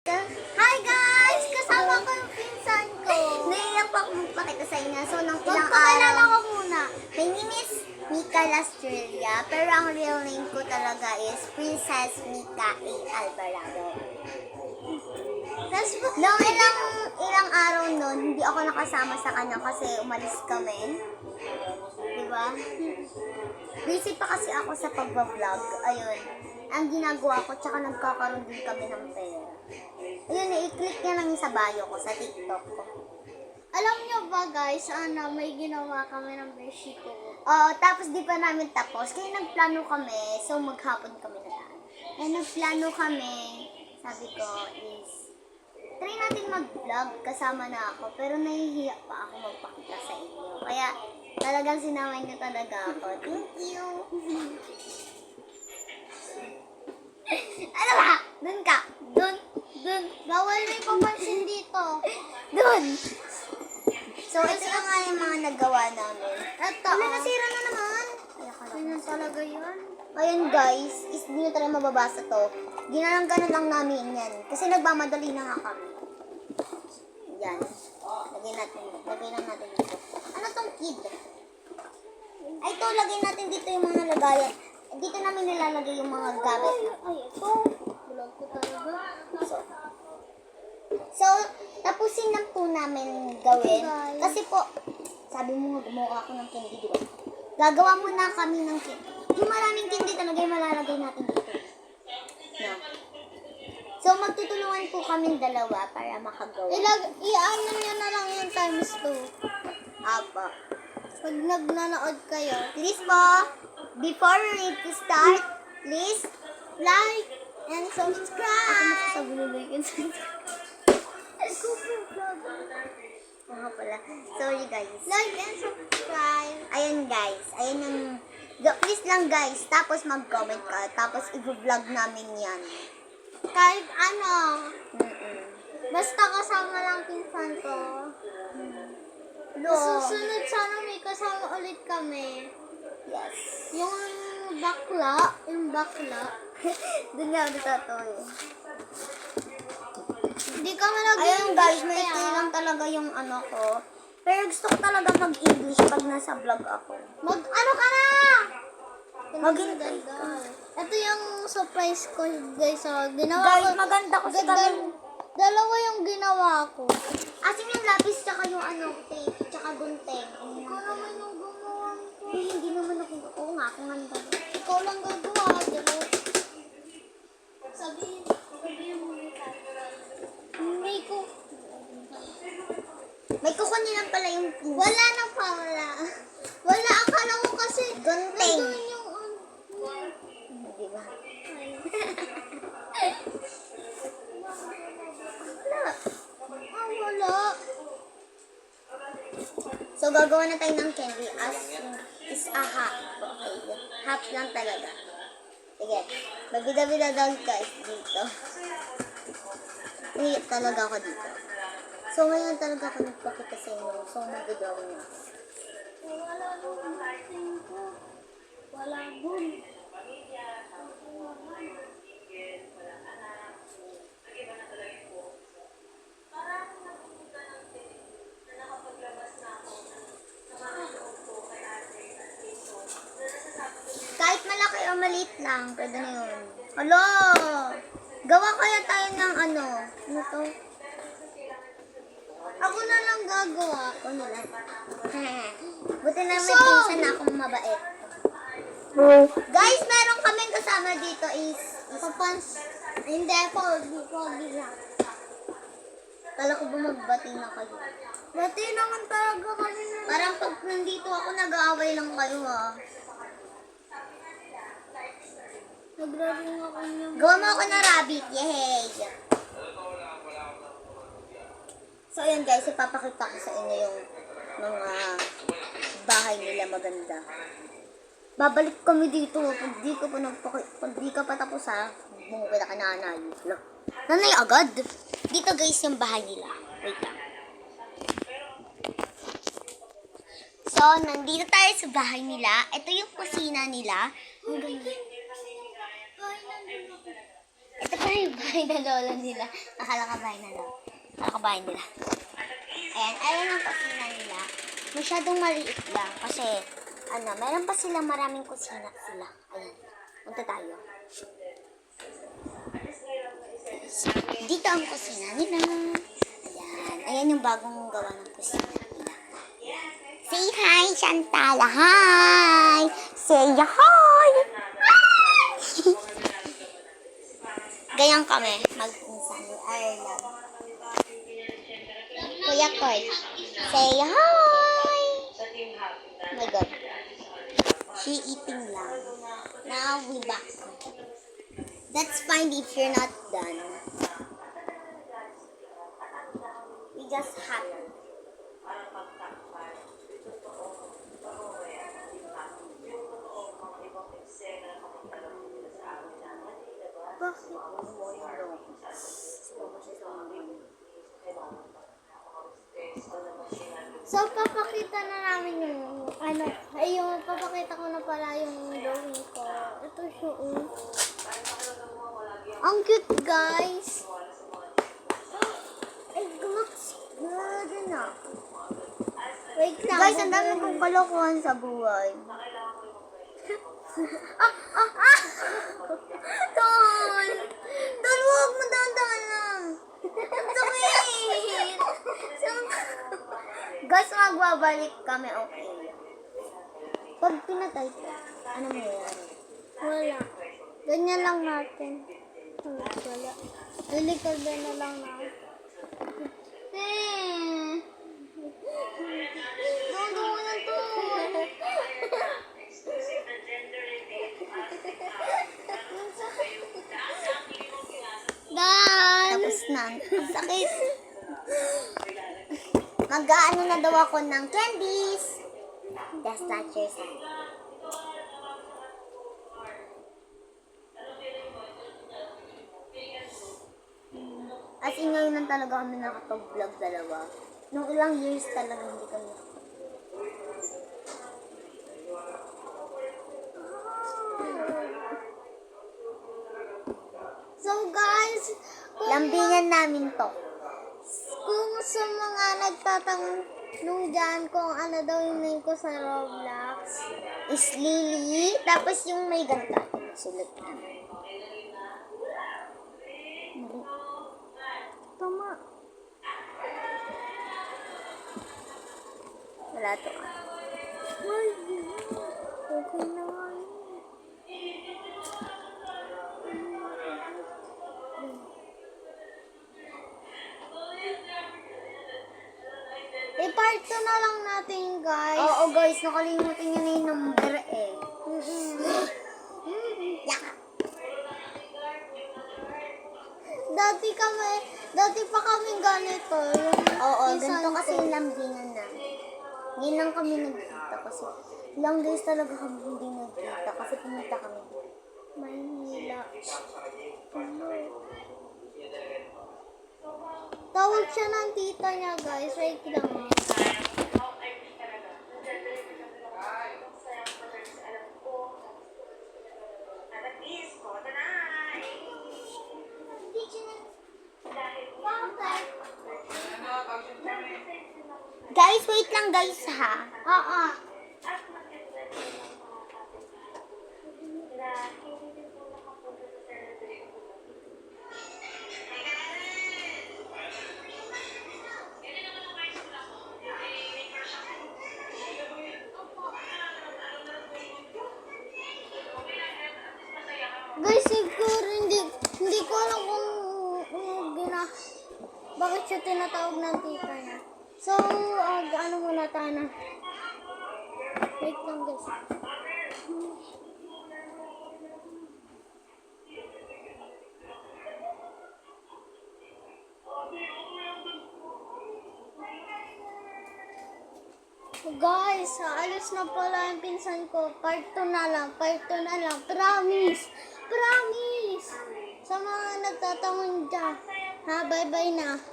Hi guys! Kasama ko yung pinsan ko. Naiiyak pa akong magpakita sa inyo. So, nung ilang Magpakilala araw, ko muna. my name is Mika Lastrilla, pero ang real name ko talaga is Princess Mika A. Alvarado. Nung ilang araw nun, hindi ako nakasama sa kanya kasi umalis kami. Diba? Busy pa kasi ako sa pagbablog. Ayun. Ang ginagawa ko, tsaka nagkakaroon din kami ng pera. Ayun, i-click niya lang sa bio ko, sa TikTok ko. Alam niyo ba guys, may ginawa kami ng beshi ko. Tapos di pa namin tapos. Kaya nagplano kami, so maghapon kami na lang. Kaya nagplano kami, sabi ko is, try natin mag-vlog, kasama na ako. Pero nahihiya pa ako magpakita sa inyo. Kaya talagang sinamay niyo talaga ako. Thank you! Ano ba? Dun ka! Dun! Bawal na ipapansin dito. Dun! So, ito na nga yung mga nagawa namin. Ito, Wala, nasira na naman. Ganyan talaga yan. Ngayon guys, is di nyo talaga mababasa to. Ginalangganan lang namin yan. Kasi nagmamadali na nga kami. Yan. Lagay lang natin dito. Ano tong kid? Ay, ito, lagay natin dito yung mga lagayan. Dito namin nilalagay yung mga gamit. Ay, ito. Bulag ko talaga. So, tapusin lang po namin gawin. Kasi po, sabi mo nga gumawa ako ng candy, di ba? Gagawa muna kami ng candy. Yung maraming candy talaga yung malalagay natin dito. No. So, magtutulungan po kami dalawa para makagawa. I-ano niyo na lang yung times 2. Apa. Pag nagnanood kayo, Please po, before we ready to start, please, like and subscribe. Oo pala. Sorry guys. Like and subscribe. Ayun guys. Ayun yung... Please lang guys. Tapos mag-comment ka. Tapos i-vlog namin yan. Kahit ano, Mm-mm. basta kasama lang pinsan ko. No. Susunod sana may kasama ulit kami. Yes. Yung bakla. Doon nga ako tatoy. Hindi kami Ayun guys, may kaya. lang talaga yung ano ko. Pero gusto ko talaga mag-English pag nasa vlog ako. Ano ka na? Maghintay ka. Ito yung surprise ko guys. Ginawa Guys, ko. maganda kasi kami. Dalawa yung ginawa ko. Asin yung lapis tsaka yung ano, tape, tsaka gunting. Ikaw naman yung gumawa ko. Hindi naman ako. Oo nga, ako nga nito. Ikaw lang gagawa. Dalawa. Sabihin mo may ko. May kukunin lang pala yung pins. Wala na pala. Wala, akala ko kasi Gunting. nandun yung Di ba? wala. So, gagawa na tayo ng candy as is a half. Okay. Half lang talaga. Sige. Magbida-bida daw guys dito. Hihit talaga ako dito. So, ngayon talaga ako nagpakita sa inyo. So, mag-drawing na ako. Wala doon. Wala doon. Kahit malaki o maliit lang, pwede na yun. Alo! Gawa kaya tayo ng ano? Ano to? Ako na lang gagawa. Ako nila. Buti na may So, pinsan na akong mabait. Guys, meron kaming kasama dito is Hindi, pogi lang. kala ko ba magbati na kayo. Dati naman talaga kami na. Parang pag nandito ako, nag-aaway lang kayo ha. Nagraring ako niya. Gawa mo ako ng rabbit. Yay! So, ayun guys, ipapakita ko sa inyo yung mga bahay nila maganda. Babalik kami dito. Pag di ka pa tapos ha, bumukita ka na nanay. Nanay agad. Dito guys yung bahay nila. Wait lang. So, nandito tayo sa bahay nila. Ito yung kusina nila. Ang ganda. Ito pa yung bahay na lola nila. Akala ka bahay na lola. Akala ka bahay nila. Ayan, ayan ang kusina nila. Masyadong maliit lang kasi, meron pa silang maraming kusina sila. Ayan, punta tayo. Dito ang kusina nila. Ayan, ayan yung bagong gawa ng kusina nila. Say hi, Chantal. Hi! Say hi! Ganyan kami, mag-insan ni Arla. Kuya Koy, say hi! Oh my God. She eating lang. Now we back. That's fine if you're not done. We just have. So, papakita na namin yung, papakita ko na pala yung drawing ko. Ito siya, Ang cute, guys. It looks good enough. Wait lang. Guys, ang dami kong kalokohan sa buhay. Tol! Tol, huwag mo dahan lang. Ang sakit! Guys, magbabalik kami, okay. Pag pinatay ko, ano mo yan? Wala. Ganyan lang natin. Wala. Lilikod na lang natin. Dodo mo na to. Dan! Tapos na. Ang sakit. Mag-aano na daw ako ng candies. That's not your sign. As in, ngayon lang talaga kami nakapag-vlog dalawa. Nung ilang years talaga hindi kami So guys, lambingan namin to. kung sa mga nagtatanong dyan kung ano daw yung name ko sa Roblox, Is Lily. Tapos yung may ganito. Sulat namin. tama. Wala to. Okay na nga yun. I-part 2 na lang natin, guys. Oo guys, nakalimutan niyo na yung number eh. Yak. Dati pa kami ganito. Oo, Yung ganito design kasi ko. yung lambingan na. Ngayon lang kami nagkita kasi ilang days talaga kami hindi nagkita kasi pumunta kami. Maynila. Tawag siya ng tita niya, guys. Wait lang. Guys, wait lang guys ha. Oo. Guys, siguro hindi ko alam kung bakit siya tinatawag ng tita niya. So, ano muna tayo na. Wait lang, guys. Guys, alis na pala yung pinsan ko. Part 2 na lang. Promise. Promise. Sa mga nagtatangon dyan. Ha, bye-bye na.